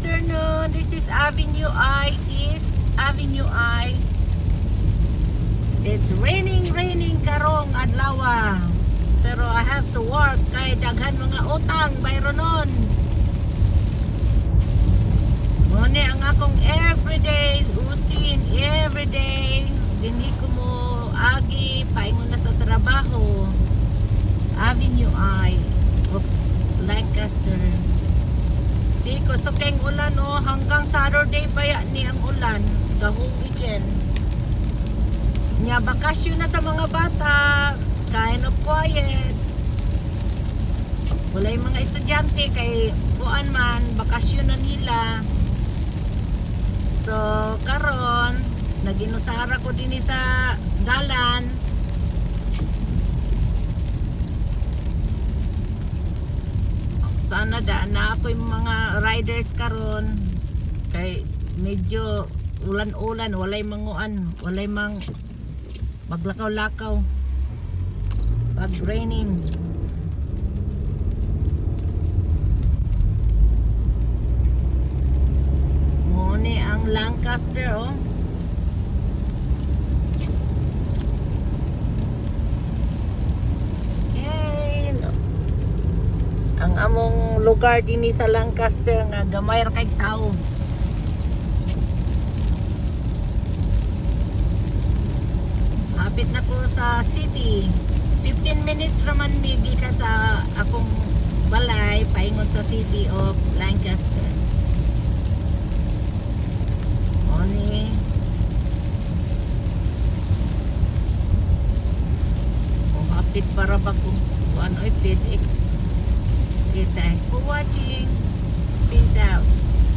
afternoon. This is Avenue I, East Avenue I. It's raining karong adlaw. Pero I have to work kay daghan mga utang bayro nun. Muna ang akong everyday routine, everyday. Dinhi ko mo agi paingon na sa trabaho. Avenue I of Lancaster. Siko so keng ulan hanggang Saturday pa ni ang ulan, gahong weekend. Nya bakasyon na sa mga bata, kind of quiet. Walay mga estudyante kay kuan man bakasyon na nila. So karon naginusara ko din sa dalan. Sana daan na ako yung mga riders karon kay medyo ulan-ulan, walay manguan, walay mang maglakaw-lakaw pag raining. Muna ang Lancaster ang among lugar dinhi sa Lancaster nga gamay ra kay tao. Hapit na ko sa city. 15 minutes raman mi gikan sa akong balay paingon sa city of Lancaster. Oni hapit para ba ko ano FedEx.